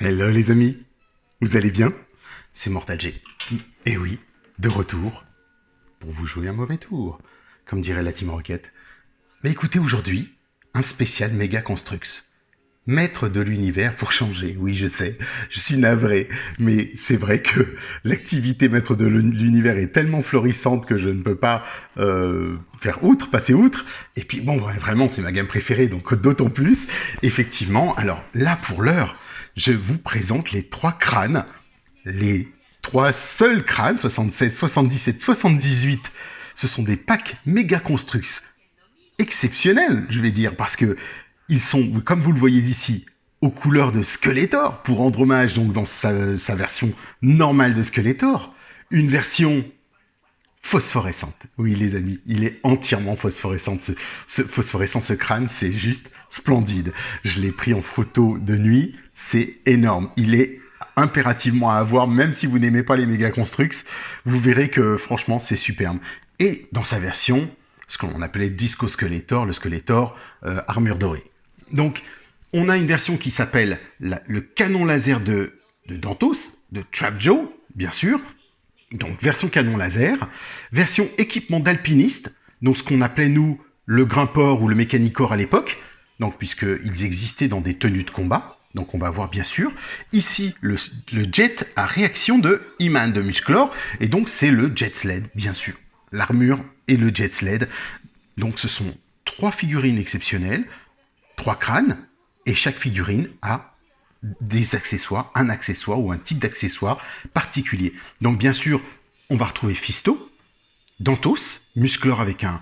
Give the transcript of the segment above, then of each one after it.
Hello les amis, vous allez bien? C'est Mortal G. Et oui, de retour pour vous jouer un mauvais tour, comme dirait la Team Rocket. Mais écoutez, aujourd'hui, un spécial Méga Construx. Maître de l'univers pour changer. Oui, je sais, je suis navré, mais c'est vrai que l'activité maître de l'univers est tellement florissante que je ne peux pas faire outre, passer outre. Et puis bon, vraiment, c'est ma gamme préférée, donc d'autant plus. Effectivement, alors là, pour l'heure, je vous présente les 3 crânes, les 3 seuls crânes, 76, 77, 78. Ce sont des packs Méga Construx exceptionnels, je vais dire, parce que ils sont, comme vous le voyez ici, aux couleurs de Skeletor, pour rendre hommage donc dans sa version normale de Skeletor. Une version phosphorescente. Oui, les amis, il est entièrement phosphorescent. Phosphorescent, ce crâne, c'est juste splendide. Je l'ai pris en photo de nuit, c'est énorme. Il est impérativement à avoir, même si vous n'aimez pas les Méga Construx, vous verrez que franchement, c'est superbe. Et dans sa version, ce qu'on appelait Disco Skeletor, le Skeletor armure dorée. Donc, on a une version qui s'appelle le canon laser de Dantos, de Trap Joe, bien sûr. Donc, version canon laser. Version équipement d'alpiniste, donc ce qu'on appelait, nous, le grimpeur ou le mécanicor à l'époque, donc puisqu'ils existaient dans des tenues de combat. Donc, on va voir, bien sûr. Ici, le jet à réaction de He-Man de Musclor, et donc c'est le jet sled, bien sûr. L'armure et le jet sled. Donc, ce sont 3 figurines exceptionnelles, 3 crânes, et chaque figurine a des accessoires, un accessoire ou un type d'accessoire particulier. Donc bien sûr, on va retrouver Fisto, Dantos, Musclor avec un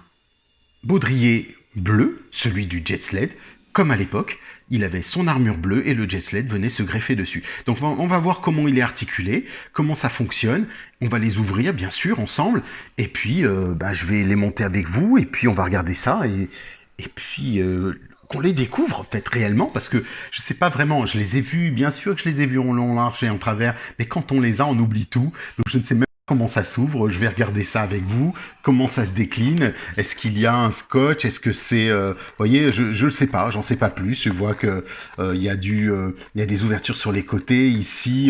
baudrier bleu, celui du jet sled, comme à l'époque, il avait son armure bleue et le jet sled venait se greffer dessus. Donc on va voir comment il est articulé, comment ça fonctionne, on va les ouvrir bien sûr ensemble, et puis je vais les monter avec vous, et puis on va regarder ça, et puis qu'on les découvre en fait réellement, parce que je sais pas vraiment, je les ai vus, bien sûr que je les ai vus en long, large et en travers, mais quand on les a, on oublie tout, donc je ne sais même pas comment ça s'ouvre, je vais regarder ça avec vous, comment ça se décline, est-ce qu'il y a un scotch, est-ce que c'est, vous voyez, je ne sais pas, j'en sais pas plus, je vois que il y a des ouvertures sur les côtés, ici,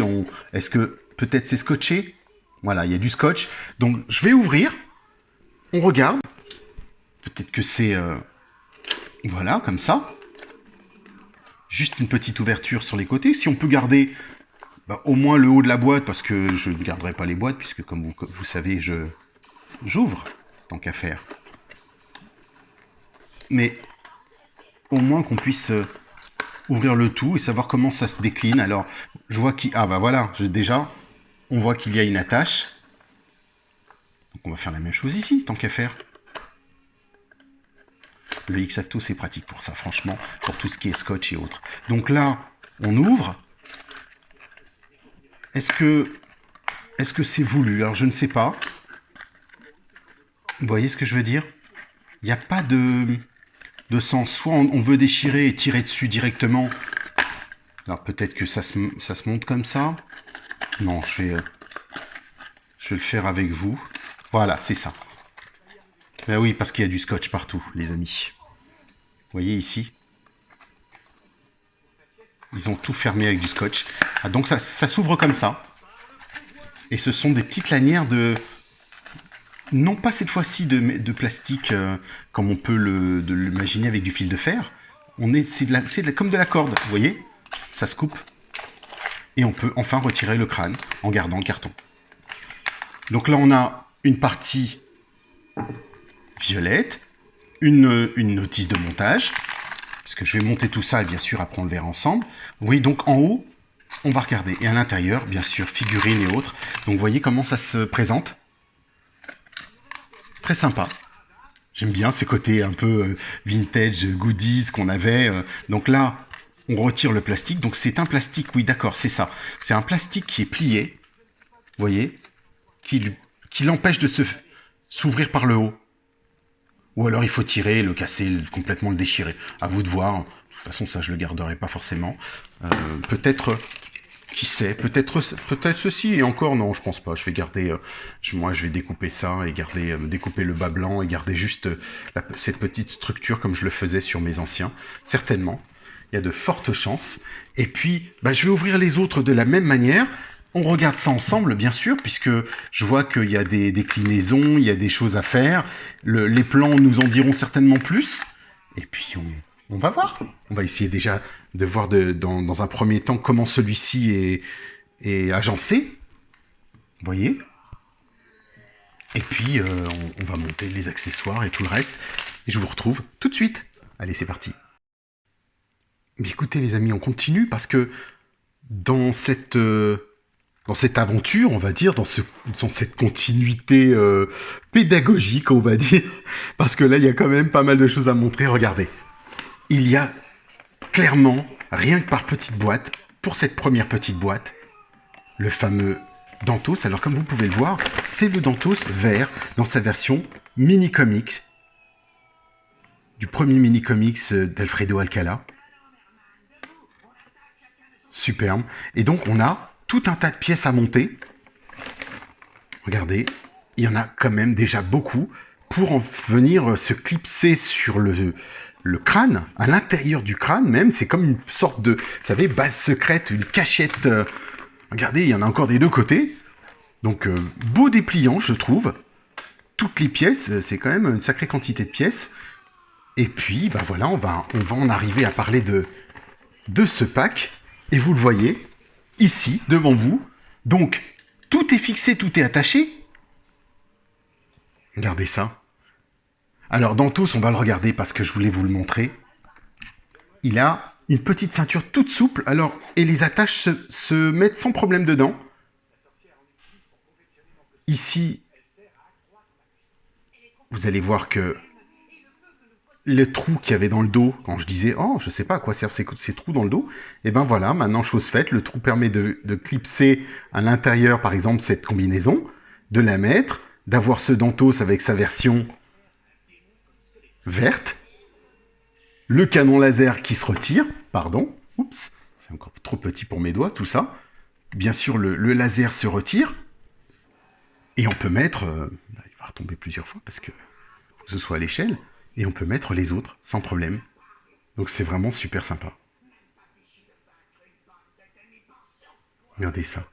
est-ce que peut-être c'est scotché? Voilà, il y a du scotch, donc je vais ouvrir, on regarde, peut-être que c'est... voilà, comme ça. Juste une petite ouverture sur les côtés. Si on peut garder au moins le haut de la boîte, parce que je ne garderai pas les boîtes, puisque comme vous savez, j'ouvre, tant qu'à faire. Mais au moins qu'on puisse ouvrir le tout et savoir comment ça se décline. Alors, je vois qu'il... Ah bah voilà, déjà, on voit qu'il y a une attache. Donc on va faire la même chose ici, tant qu'à faire. Le X-Acto, c'est pratique pour ça, franchement, pour tout ce qui est scotch et autres. Donc là, on ouvre. Est-ce que c'est voulu? Alors, je ne sais pas. Vous voyez ce que je veux dire? Il n'y a pas de sens. Soit on veut déchirer et tirer dessus directement. Alors, peut-être que ça se monte comme ça. Non, je vais le faire avec vous. Voilà, c'est ça. Ben oui, parce qu'il y a du scotch partout, les amis. Vous voyez ici, ils ont tout fermé avec du scotch. Ah, donc ça s'ouvre comme ça. Et ce sont des petites lanières de... Non pas cette fois-ci de plastique comme on peut l'imaginer avec du fil de fer. C'est comme de la corde, vous voyez? Ça se coupe. Et on peut enfin retirer le crâne en gardant le carton. Donc là, on a une partie violette. Une notice de montage, puisque je vais monter tout ça et bien sûr après on le verra ensemble. Oui, donc en haut, on va regarder. Et à l'intérieur, bien sûr, figurines et autres. Donc vous voyez comment ça se présente. Très sympa. J'aime bien ce côté un peu vintage, goodies qu'on avait. Donc là, on retire le plastique. Donc c'est un plastique, oui d'accord, c'est ça. C'est un plastique qui est plié, vous voyez, qui l'empêche de s'ouvrir par le haut. Ou alors il faut tirer, le casser, complètement le déchirer. À vous de voir. De toute façon, ça, je le garderai pas forcément. Peut-être, qui sait, peut-être ceci. Et encore, non, je pense pas. Je vais garder, moi, je vais découper ça et découper le bas blanc et garder juste cette petite structure comme je le faisais sur mes anciens. Certainement. Il y a de fortes chances. Et puis, je vais ouvrir les autres de la même manière. On regarde ça ensemble, bien sûr, puisque je vois qu'il y a des déclinaisons, il y a des choses à faire. Les plans nous en diront certainement plus. Et puis, on va voir. On va essayer déjà de voir dans un premier temps comment celui-ci est agencé. Vous voyez ? Et puis, on va monter les accessoires et tout le reste. Et je vous retrouve tout de suite. Allez, c'est parti. Mais écoutez, les amis, on continue parce que dans cette aventure, on va dire, dans cette continuité pédagogique, on va dire, parce que là, il y a quand même pas mal de choses à montrer. Regardez, il y a clairement, rien que par petite boîte, pour cette première petite boîte, le fameux Dantos. Alors, comme vous pouvez le voir, c'est le Dantos vert dans sa version mini-comics, du premier mini-comics d'Alfredo Alcala. Superbe. Et donc, on a tout un tas de pièces à monter. Regardez, il y en a quand même déjà beaucoup pour en venir se clipser sur le crâne, à l'intérieur du crâne même. C'est comme une sorte de, vous savez, base secrète, une cachette. Regardez, il y en a encore des deux côtés. Donc, beau dépliant, je trouve. Toutes les pièces, c'est quand même une sacrée quantité de pièces. Et puis, voilà, on va en arriver à parler de ce pack. Et vous le voyez, ici, devant vous. Donc, tout est fixé, tout est attaché. Regardez ça. Alors, Dantos, on va le regarder parce que je voulais vous le montrer. Il a une petite ceinture toute souple. Alors, et les attaches se mettent sans problème dedans. Ici, vous allez voir que le trou qu'il y avait dans le dos, quand je disais « Oh, je sais pas à quoi servent ces trous dans le dos », et ben voilà, maintenant, chose faite, le trou permet de clipser à l'intérieur, par exemple, cette combinaison, de la mettre, d'avoir ce Dantos avec sa version verte, le canon laser qui se retire, pardon, oups, c'est encore trop petit pour mes doigts, tout ça. Bien sûr, le laser se retire, et on peut mettre, il va retomber plusieurs fois parce que faut que ce soit à l'échelle, et on peut mettre les autres sans problème. Donc c'est vraiment super sympa. Regardez ça.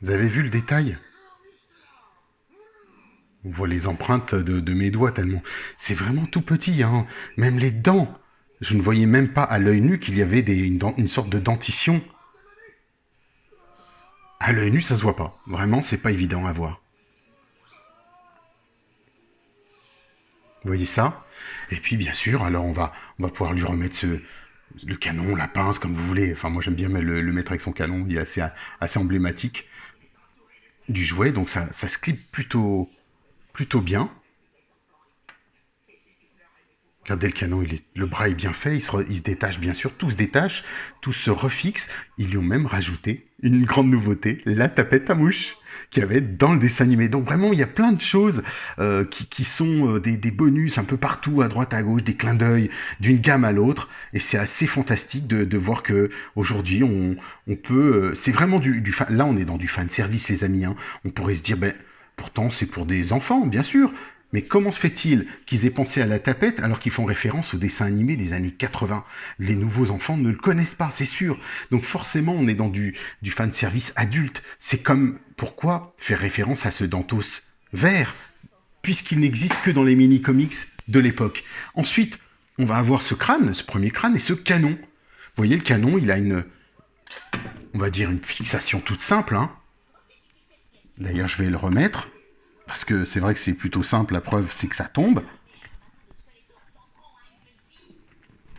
Vous avez vu le détail? On voit les empreintes de mes doigts tellement... C'est vraiment tout petit, hein. Même les dents. Je ne voyais même pas à l'œil nu qu'il y avait une sorte de dentition. À l'œil nu, ça se voit pas. Vraiment, c'est pas évident à voir. Vous voyez ça? Et puis, bien sûr, alors on va pouvoir lui remettre le canon, la pince, comme vous voulez. Enfin, moi, j'aime bien le mettre avec son canon. Il est assez emblématique du jouet. Donc, ça se clip plutôt bien. Regardez le canon, le bras est bien fait, il se détache bien sûr, tout se détache, tout se refixe. Ils lui ont même rajouté une grande nouveauté, la tapette à mouche qu'il y avait dans le dessin animé. Donc vraiment, il y a plein de choses qui sont des bonus un peu partout, à droite, à gauche, des clins d'œil d'une gamme à l'autre. Et c'est assez fantastique de voir que aujourd'hui on peut... c'est vraiment du fan... Là, on est dans du fan service, les amis. Hein. On pourrait se dire, pourtant, c'est pour des enfants, bien sûr. Mais comment se fait-il qu'ils aient pensé à la tapette alors qu'ils font référence au dessin animé des années 80? Les nouveaux enfants ne le connaissent pas, c'est sûr. Donc forcément, on est dans du fan service adulte. C'est comme, pourquoi faire référence à ce Dantos vert, puisqu'il n'existe que dans les mini-comics de l'époque. Ensuite, on va avoir ce crâne, ce premier crâne, et ce canon. Vous voyez, le canon, il a on va dire une fixation toute simple. Hein. D'ailleurs, je vais le remettre. Parce que c'est vrai que c'est plutôt simple, la preuve c'est que ça tombe.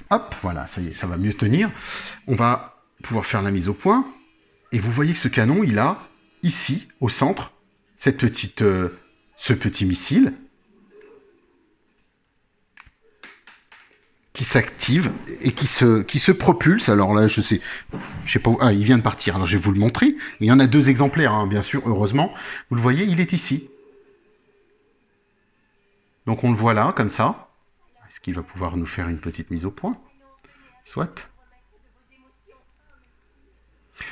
Hop, voilà, ça y est, ça va mieux tenir. On va pouvoir faire la mise au point. Et vous voyez que ce canon, il a ici, au centre, ce petit missile qui s'active et qui se propulse. Alors là, je sais pas où... Ah, il vient de partir, alors je vais vous le montrer. Il y en a 2 exemplaires, hein, bien sûr, heureusement. Vous le voyez, il est ici. Donc on le voit là, comme ça. Est-ce qu'il va pouvoir nous faire une petite mise au point? Soit.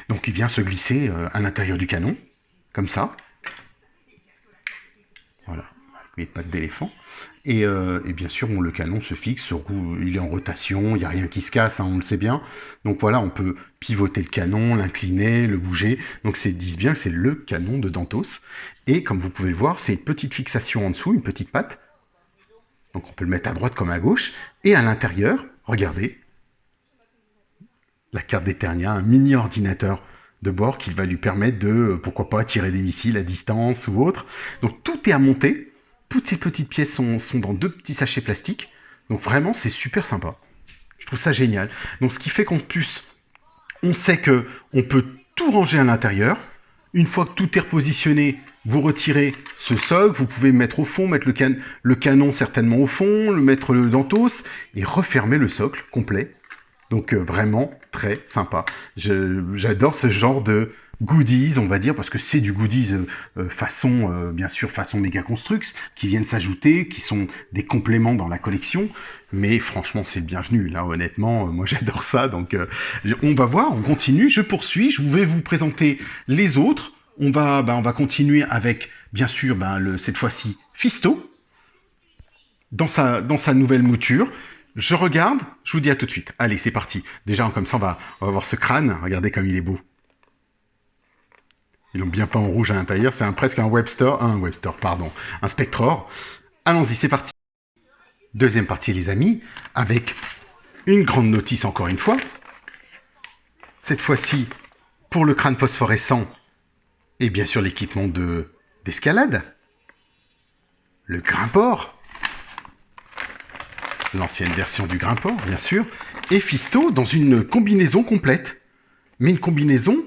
Donc il vient se glisser à l'intérieur du canon, comme ça. Voilà. Oui, pas d'éléphant. Et bien sûr, bon, le canon se fixe, il est en rotation, il n'y a rien qui se casse, hein, on le sait bien. Donc voilà, on peut pivoter le canon, l'incliner, le bouger. Donc disent bien que c'est le canon de Dantos. Et comme vous pouvez le voir, c'est une petite fixation en dessous, une petite patte. Donc on peut le mettre à droite comme à gauche. Et à l'intérieur, regardez, la carte d'Eternia, un mini ordinateur de bord qui va lui permettre de, pourquoi pas, tirer des missiles à distance ou autre. Donc tout est à monter. Toutes ces petites pièces sont dans 2 petits sachets plastiques. Donc vraiment, c'est super sympa. Je trouve ça génial. Donc ce qui fait qu'en plus, on sait que on peut tout ranger à l'intérieur. Une fois que tout est repositionné, vous retirez ce socle, vous pouvez mettre au fond, mettre le canon certainement au fond, le mettre le Dantos et refermer le socle complet. Donc vraiment très sympa. J'adore ce genre de goodies, on va dire, parce que c'est du goodies façon, bien sûr, façon Mega Construx, qui viennent s'ajouter, qui sont des compléments dans la collection. Mais franchement, c'est le bienvenu. Là, honnêtement, moi j'adore ça. Donc on va voir, on continue, je poursuis, je vais vous présenter les autres. On va continuer avec, bien sûr, cette fois-ci, Fisto, dans sa nouvelle mouture. Je regarde, je vous dis à tout de suite. Allez, c'est parti. Déjà, comme ça, on va voir ce crâne. Regardez comme il est beau. Ils l'ont bien peint en rouge à l'intérieur. C'est presque un un Spectror. Allons-y, c'est parti. Deuxième partie, les amis, avec une grande notice encore une fois. Cette fois-ci, pour le crâne phosphorescent, et bien sûr l'équipement d'escalade. Le grimpeur. L'ancienne version du grimpeur, bien sûr, et Fisto dans une combinaison complète. Mais une combinaison,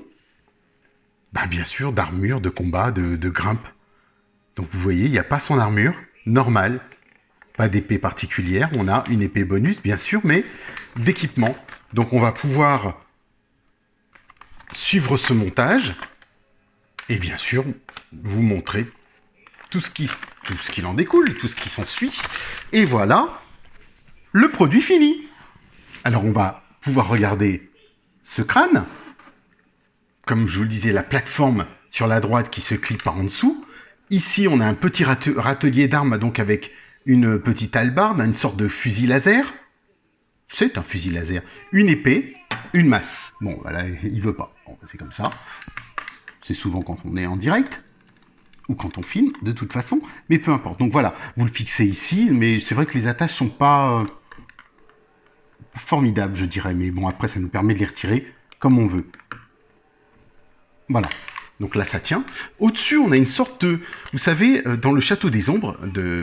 bien sûr, d'armure, de combat, de grimpe. Donc vous voyez, il n'y a pas son armure normale, pas d'épée particulière. On a une épée bonus, bien sûr, mais d'équipement. Donc on va pouvoir suivre ce montage et bien sûr vous montrer tout ce qu'il en découle, tout ce qui s'ensuit. Et voilà le produit fini. Alors on va pouvoir regarder ce crâne. Comme je vous le disais, la plateforme sur la droite qui se clip par en dessous. Ici, on a un petit râtelier d'armes, donc avec une petite hallebarde, une sorte de fusil laser. C'est un fusil laser. Une épée, une masse. Bon, voilà, il veut pas. Bon, c'est comme ça. C'est souvent quand on est en direct. Ou quand on filme, de toute façon. Mais peu importe. Donc voilà, vous le fixez ici. Mais c'est vrai que les attaches sont pas formidables, je dirais. Mais bon, après, ça nous permet de les retirer comme on veut. Voilà. Donc là, ça tient. Au-dessus, on a une sorte de... Vous savez, dans le Château des Ombres,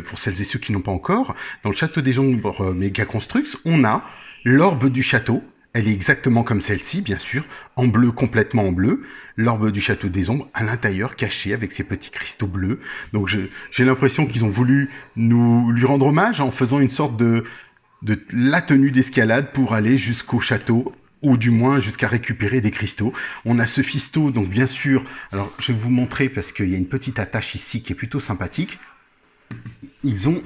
pour celles et ceux qui n'ont pas encore, dans le Château des Ombres Mega Construx, on a l'orbe du château. Elle est exactement comme celle-ci, bien sûr, en bleu, complètement en bleu. L'orbe du Château des Ombres, à l'intérieur, caché avec ses petits cristaux bleus. Donc j'ai l'impression qu'ils ont voulu lui rendre hommage en faisant une sorte de la tenue d'escalade pour aller jusqu'au château, ou du moins jusqu'à récupérer des cristaux. On a ce Fisto, donc bien sûr, alors je vais vous montrer parce qu'il y a une petite attache ici qui est plutôt sympathique. Ils ont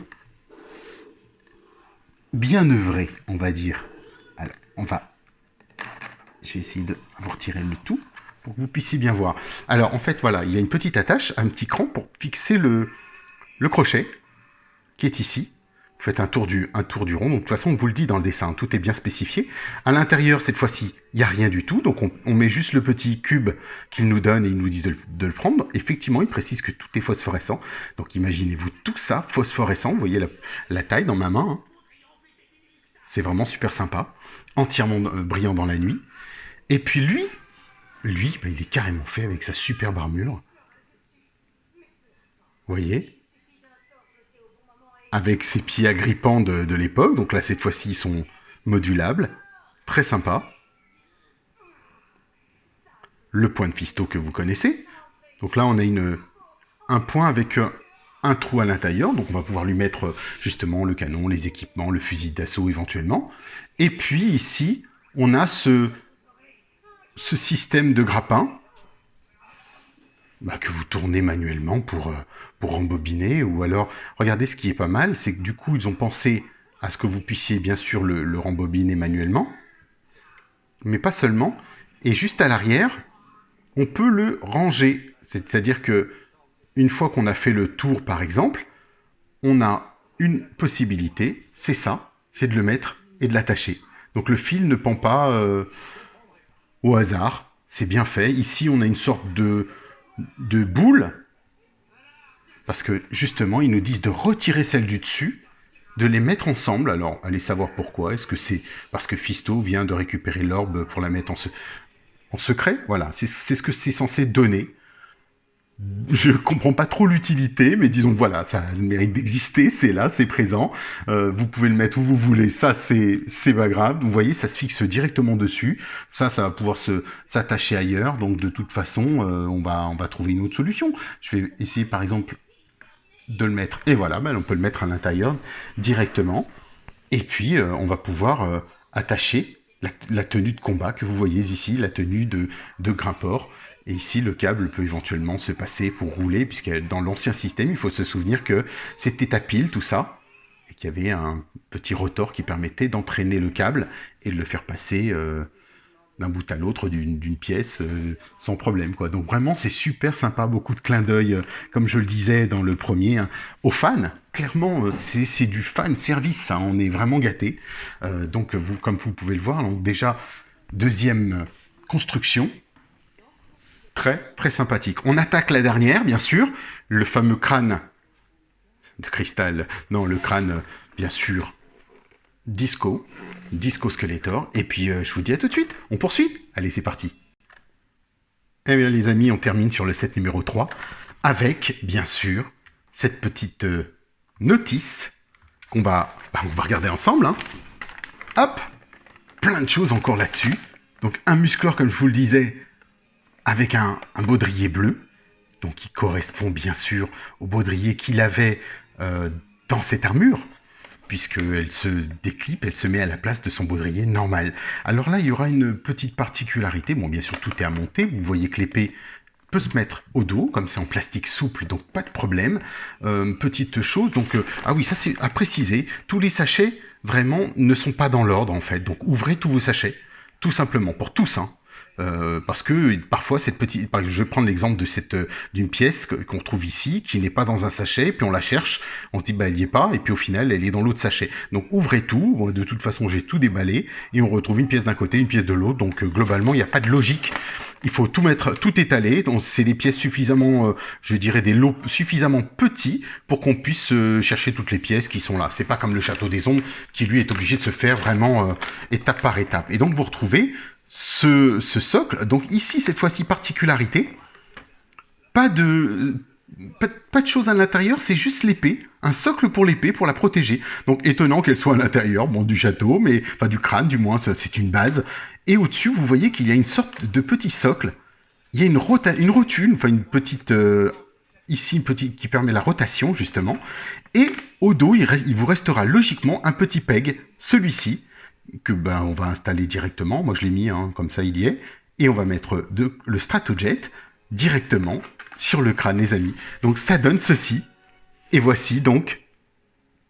bien œuvré, on va dire. Alors, je vais essayer de vous retirer le tout pour que vous puissiez bien voir. Alors, en fait, voilà, il y a une petite attache, un petit cran pour fixer le crochet qui est ici. Vous faites un tour du rond. Donc, de toute façon, on vous le dit dans le dessin, tout est bien spécifié. À l'intérieur, cette fois-ci, il n'y a rien du tout. Donc, on met juste le petit cube qu'ils nous donnent et ils nous disent de le prendre. Effectivement, ils précisent que tout est phosphorescent. Donc, imaginez-vous tout ça phosphorescent. Vous voyez la taille dans ma main. Hein. C'est vraiment super sympa. Entièrement brillant dans la nuit. Et puis lui, il est carrément fait avec sa superbe armure. Vous voyez ? Avec ses pieds agrippants de l'époque. Donc là, cette fois-ci, ils sont modulables. Très sympa. Le point de Fisto que vous connaissez. Donc là, on a un point avec un trou à l'intérieur. Donc on va pouvoir lui mettre justement le canon, les équipements, le fusil d'assaut éventuellement. Et puis ici, on a ce système de grappin que vous tournez manuellement pour rembobiner. Ou alors, regardez, ce qui est pas mal, c'est que du coup, ils ont pensé à ce que vous puissiez bien sûr le rembobiner manuellement, mais pas seulement. Et juste à l'arrière, on peut le ranger. C'est-à-dire que une fois qu'on a fait le tour, par exemple, on a une possibilité, c'est ça, c'est de le mettre et de l'attacher. Donc le fil ne pend pas au hasard, c'est bien fait. Ici, on a une sorte de boule, parce que justement, ils nous disent de retirer celle du dessus, de les mettre ensemble. Alors, allez savoir pourquoi. Est-ce que c'est parce que Fisto vient de récupérer l'orbe pour la mettre en secret? Voilà, c'est ce que c'est censé donner. Je comprends pas trop l'utilité, mais disons que voilà, ça mérite d'exister, c'est là, c'est présent. Vous pouvez le mettre où vous voulez, ça c'est pas grave. Vous voyez, ça se fixe directement dessus. Ça va pouvoir s'attacher ailleurs. Donc de toute façon, on va trouver une autre solution. Je vais essayer par exemple de le mettre. Et voilà, on peut le mettre à l'intérieur directement. Et puis on va pouvoir attacher la tenue de combat que vous voyez ici, la tenue de grimpeur. Et ici, le câble peut éventuellement se passer pour rouler, puisque dans l'ancien système, il faut se souvenir que c'était à pile tout ça, et qu'il y avait un petit rotor qui permettait d'entraîner le câble et de le faire passer d'un bout à l'autre d'une pièce sans problème, quoi. Donc vraiment, c'est super sympa, beaucoup de clins d'œil, comme je le disais dans le premier, hein, aux fans. Clairement, c'est du fan service, hein, on est vraiment gâtés. Donc, comme vous pouvez le voir, donc déjà, deuxième construction, très sympathique. On attaque la dernière, bien sûr, le fameux crâne de cristal. Non, le crâne, bien sûr, Disco Skeletor. Et puis, je vous dis à tout de suite. On poursuit. Allez, c'est parti. Eh bien, les amis, on termine sur le set numéro 3 avec, bien sûr, cette petite notice qu'on va regarder ensemble. Hein. Hop, plein de choses encore là-dessus. Donc, un musclor, comme je vous le disais, avec un baudrier bleu, donc qui correspond bien sûr au baudrier qu'il avait dans cette armure, puisqu'elle se déclipe, elle se met à la place de son baudrier normal. Alors là, il y aura une petite particularité, bon bien sûr tout est à monter, vous voyez que l'épée peut se mettre au dos, comme c'est en plastique souple, donc pas de problème. Petite chose, donc ah oui, ça c'est à préciser, tous les sachets vraiment ne sont pas dans l'ordre en fait, donc ouvrez tous vos sachets, tout simplement, pour tous, hein. Parce que parfois cette petite, je vais prendre l'exemple de d'une pièce qu'on trouve ici, qui n'est pas dans un sachet, puis on la cherche, on se dit elle n'y est pas, et puis au final elle est dans l'autre sachet. Donc ouvrez tout, bon, de toute façon j'ai tout déballé, et on retrouve une pièce d'un côté, une pièce de l'autre, donc globalement il n'y a pas de logique. Il faut tout mettre, tout étaler, donc c'est des pièces suffisamment, je dirais des lots suffisamment petits pour qu'on puisse chercher toutes les pièces qui sont là. C'est pas comme le château des ombres qui lui est obligé de se faire vraiment étape par étape. Et donc vous retrouvez ce socle. Donc ici, cette fois-ci, particularité, pas de choses à l'intérieur, c'est juste l'épée, un socle pour l'épée, pour la protéger. Donc étonnant qu'elle soit à l'intérieur, bon, du château, mais enfin du crâne du moins, c'est une base. Et au-dessus, vous voyez qu'il y a une sorte de petit socle. Il y a une rotule, enfin une petite... ici, une petite qui permet la rotation, justement. Et au dos, il vous restera logiquement un petit peg, celui-ci, que on va installer directement. Moi je l'ai mis, hein, comme ça il y est. Et on va mettre le Stratojet directement sur le crâne, les amis. Donc ça donne ceci. Et voici donc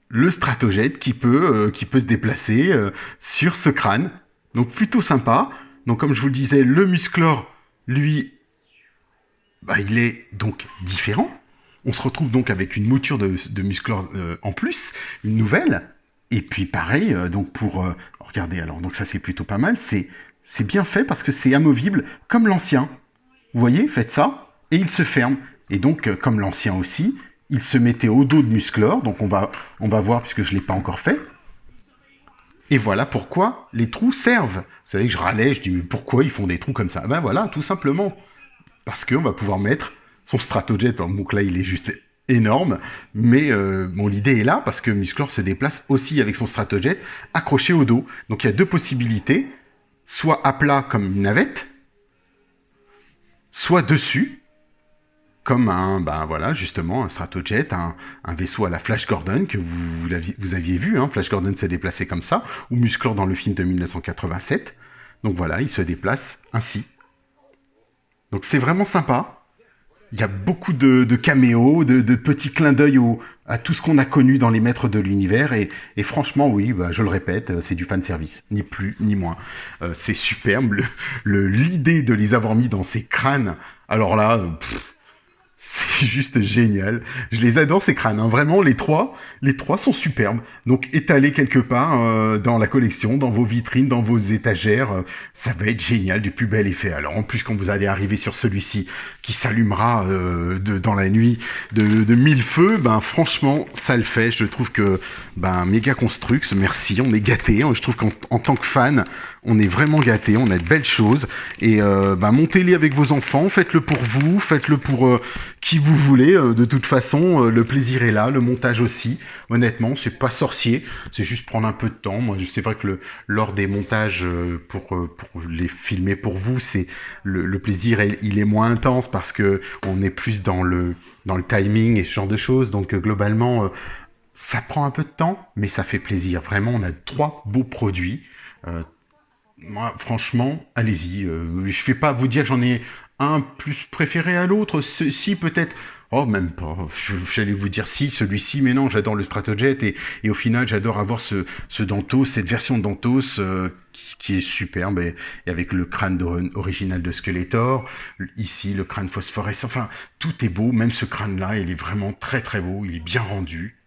le Stratojet qui peut se déplacer sur ce crâne. Donc plutôt sympa. Donc comme je vous le disais, le Musclor, lui, il est donc différent. On se retrouve donc avec une mouture de Musclor en plus, une nouvelle. Et puis pareil, donc pour... regardez, alors, donc ça c'est plutôt pas mal, c'est bien fait parce que c'est amovible comme l'ancien. Vous voyez, faites ça, et il se ferme. Et donc, comme l'ancien aussi, il se mettait au dos de Musclor, donc on va voir puisque je ne l'ai pas encore fait. Et voilà pourquoi les trous servent. Vous savez que je râlais, je dis mais pourquoi ils font des trous comme ça? Ben voilà, tout simplement. Parce qu'on va pouvoir mettre son Stratojet, donc là il est juste... énorme, mais l'idée est là parce que Musclor se déplace aussi avec son Stratojet accroché au dos. Donc il y a deux possibilités, soit à plat comme une navette, soit dessus comme justement un Stratojet, un vaisseau à la Flash Gordon que vous aviez vu, hein, Flash Gordon se déplaçait comme ça, ou Musclor dans le film de 1987. Donc voilà, il se déplace ainsi. Donc c'est vraiment sympa. Il y a beaucoup de caméos, de petits clins d'œil à tout ce qu'on a connu dans les maîtres de l'univers. Et franchement, oui, je le répète, c'est du fanservice, ni plus ni moins. C'est superbe. L'idée de les avoir mis dans ces crânes, alors là, C'est juste génial. Je les adore ces crânes, hein. Vraiment, les trois sont superbes. Donc étalés quelque part dans la collection, dans vos vitrines, dans vos étagères, ça va être génial, du plus bel effet. Alors en plus, quand vous allez arriver sur celui-ci, qui s'allumera dans la nuit de mille feux, ben franchement, ça le fait. Je trouve que Mega Construx, merci, on est gâtés. Je trouve qu'en tant que fan, on est vraiment gâtés, on a de belles choses. Et montez-les avec vos enfants, faites-le pour vous, faites-le pour qui vous voulez. De toute façon, le plaisir est là, le montage aussi. Honnêtement, c'est pas sorcier, c'est juste prendre un peu de temps. Moi, c'est vrai que lors des montages pour les filmer pour vous, c'est le plaisir, il est moins intense parce que on est plus dans le timing et ce genre de choses. Donc globalement, ça prend un peu de temps, mais ça fait plaisir. Vraiment, on a 3 beaux produits. Moi, franchement, allez-y. Je vais pas vous dire que j'en ai un plus préféré à l'autre. Si, peut-être. Oh, même pas. J'allais vous dire si, celui-ci, mais non, j'adore le Stratojet et au final, j'adore avoir ce Dantos, cette version de Dantos qui est superbe et avec le crâne original de Skeletor. Ici, le crâne phosphorescent. Enfin, tout est beau. Même ce crâne-là, il est vraiment très très beau. Il est bien rendu.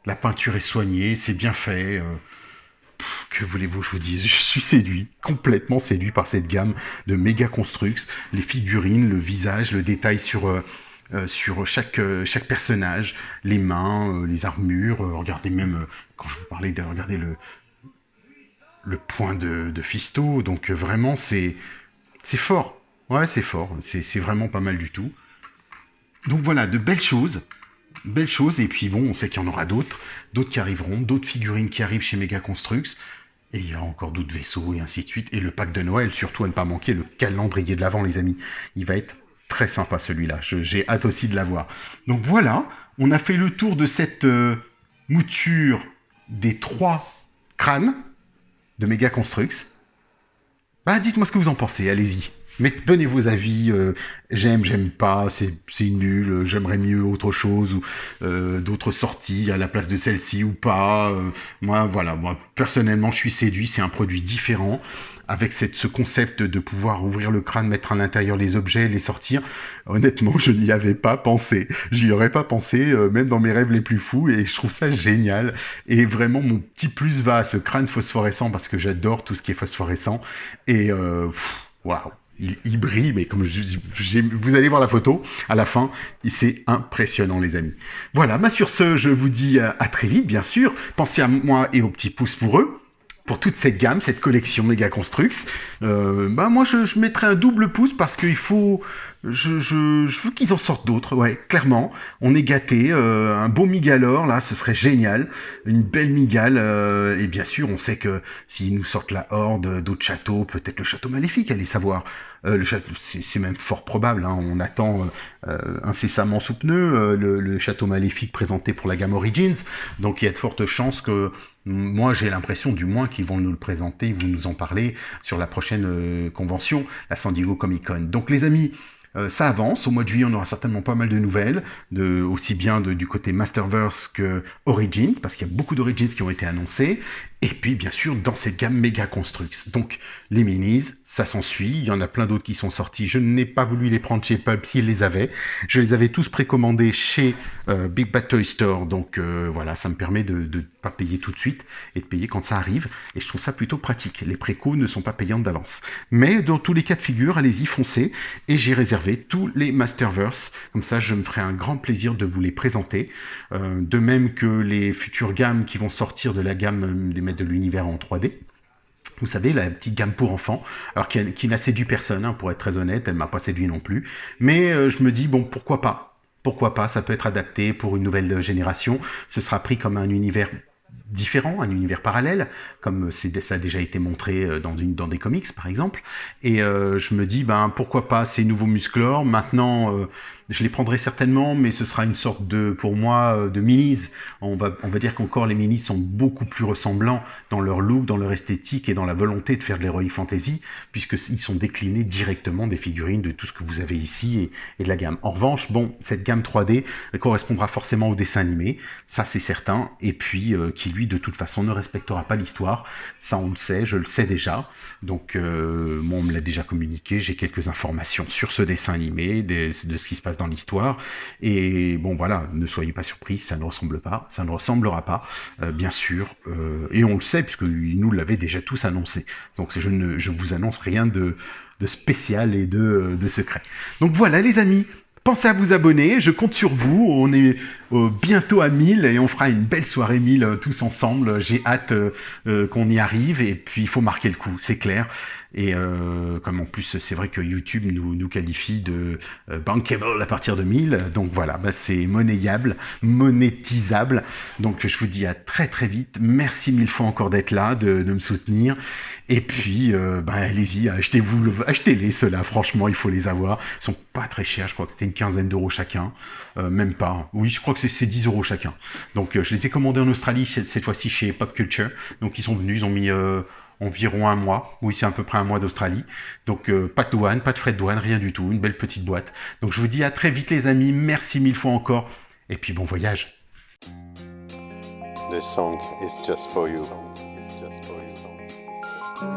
La peinture est soignée, c'est bien fait. Que voulez-vous que je vous dise? Je suis séduit, complètement séduit par cette gamme de Mega Construx, les figurines, le visage, le détail sur chaque personnage, les mains, les armures. Regardez même, quand je vous parlais de regarder le point de Fisto, donc vraiment c'est fort. Ouais, c'est fort, c'est vraiment pas mal du tout. Donc voilà, de belles choses. Belle chose, et puis bon, on sait qu'il y en aura d'autres qui arriveront, d'autres figurines qui arrivent chez Mega Construx, et il y a encore d'autres vaisseaux, et ainsi de suite, et le pack de Noël, surtout à ne pas manquer, le calendrier de l'Avent, les amis. Il va être très sympa celui-là, j'ai hâte aussi de l'avoir. Donc voilà, on a fait le tour de cette mouture des 3 crânes de Mega Construx. Dites-moi ce que vous en pensez, allez-y. Mais donnez vos avis, j'aime pas, c'est nul, j'aimerais mieux autre chose, ou d'autres sorties à la place de celle-ci ou pas. Moi, personnellement, je suis séduit, c'est un produit différent, avec ce concept de pouvoir ouvrir le crâne, mettre à l'intérieur les objets, les sortir. Honnêtement, je n'y avais pas pensé. J'y aurais pas pensé, même dans mes rêves les plus fous, et je trouve ça génial. Et vraiment, mon petit plus va à ce crâne phosphorescent, parce que j'adore tout ce qui est phosphorescent. Et waouh! Il brille, mais comme vous allez voir la photo à la fin, c'est impressionnant, les amis. Voilà, sur ce, je vous dis à très vite, bien sûr. Pensez à moi et aux petits pouces pour eux, pour toute cette gamme, cette collection Mega Construx. Moi, je mettrai un double pouce parce qu'il faut... Je veux qu'ils en sortent d'autres, ouais, clairement. On est gâtés, un beau Migalore, là, ce serait génial. Une belle Migale, et bien sûr, on sait que s'ils nous sortent la Horde, d'autres châteaux, peut-être le château maléfique, allez savoir. Le château, c'est même fort probable, hein, on attend incessamment sous pneu le château maléfique présenté pour la gamme Origins, donc il y a de fortes chances que, moi j'ai l'impression du moins qu'ils vont nous le présenter, ils vont nous en parler sur la prochaine convention, la San Diego Comic Con. Donc les amis, ça avance, au mois de juillet on aura certainement pas mal de nouvelles, aussi bien du côté Masterverse que Origins, parce qu'il y a beaucoup d'Origins qui ont été annoncés, et puis bien sûr dans cette gamme Mega Construx. Donc les minis, ça s'ensuit, il y en a plein d'autres qui sont sortis, je n'ai pas voulu les prendre chez Pulp s'ils les avaient, je les avais tous précommandés chez Big Bad Toy Store, donc voilà, ça me permet de ne pas payer tout de suite, et de payer quand ça arrive, et je trouve ça plutôt pratique, les précos ne sont pas payantes d'avance. Mais dans tous les cas de figure, allez-y, foncez, et j'ai réservé tous les Masterverse, comme ça je me ferai un grand plaisir de vous les présenter, de même que les futures gammes qui vont sortir de la gamme des maîtres de l'univers en 3D. Vous savez, la petite gamme pour enfants, alors qui n'a séduit personne, hein, pour être très honnête, elle m'a pas séduit non plus, mais je me dis, bon, pourquoi pas? Pourquoi pas, ça peut être adapté pour une nouvelle génération, ce sera pris comme un univers différent, un univers parallèle, comme ça a déjà été montré dans des comics par exemple, et je me dis, pourquoi pas ces nouveaux musclores, maintenant je les prendrai certainement, mais ce sera une sorte de, pour moi, de minis. On va dire qu'encore les minis sont beaucoup plus ressemblants dans leur look, dans leur esthétique et dans la volonté de faire de l'heroic fantasy, puisqu'ils sont déclinés directement des figurines de tout ce que vous avez ici et de la gamme. En revanche, bon, cette gamme 3D correspondra forcément au dessin animé, ça c'est certain, et puis qui lui de toute façon ne respectera pas l'histoire, ça on le sait, je le sais déjà, donc moi on me l'a déjà communiqué, j'ai quelques informations sur ce dessin animé, de ce qui se passe passe dans l'histoire. Et bon, voilà, ne soyez pas surpris, ça ne ressemblera pas, bien sûr. Et on le sait, puisqu'ils nous l'avaient déjà tous annoncé. Donc je vous annonce rien de spécial et de secret. Donc voilà, les amis. Pensez à vous abonner, je compte sur vous, on est bientôt à 1000 et on fera une belle soirée 1000 tous ensemble, j'ai hâte qu'on y arrive et puis il faut marquer le coup, c'est clair. Et comme en plus c'est vrai que YouTube nous qualifie de bankable à partir de 1000, donc voilà, c'est monnayable, monétisable. Donc je vous dis à très très vite, merci 1000 fois encore d'être là, de me soutenir. Et puis, allez-y, achetez-les, ceux-là, franchement, il faut les avoir. Ils sont pas très chers, je crois que c'était une quinzaine d'euros chacun. Même pas. Oui, je crois que c'est 10 euros chacun. Donc, je les ai commandés en Australie, cette fois-ci chez Pop Culture. Donc, ils sont venus, ils ont mis environ un mois. Oui, c'est à peu près un mois d'Australie. Donc, pas de douane, pas de frais de douane, rien du tout. Une belle petite boîte. Donc, je vous dis à très vite, les amis. Merci 1000 fois encore. Et puis, bon voyage. This song is just for you.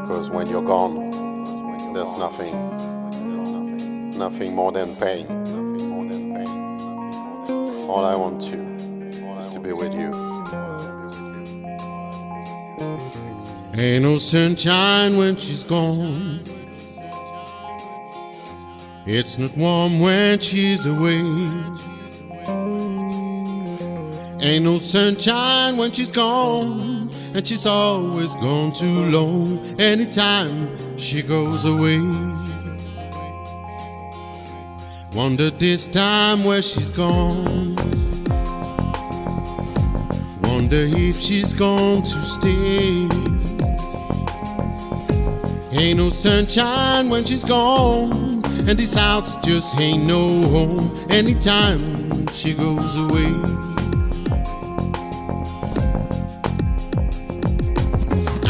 Because when you're gone, there's nothing more than pain. All I want is to be with you. Ain't no sunshine when she's gone. It's not warm when she's away. Ain't no sunshine when she's gone. And she's always gone too long. Anytime she goes away. Wonder this time where she's gone. Wonder if she's going to stay. Ain't no sunshine when she's gone. And this house just ain't no home. Anytime she goes away.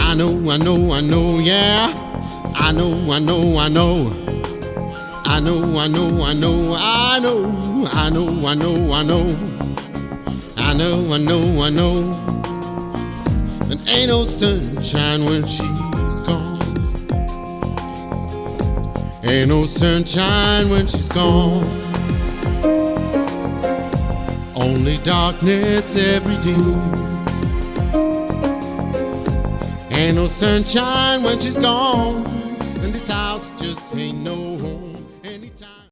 I know, yeah. I know. I know. And ain't no sunshine when she's gone. Ain't no sunshine when she's gone. Only darkness every day. Ain't no sunshine when she's gone, and this house just ain't no home.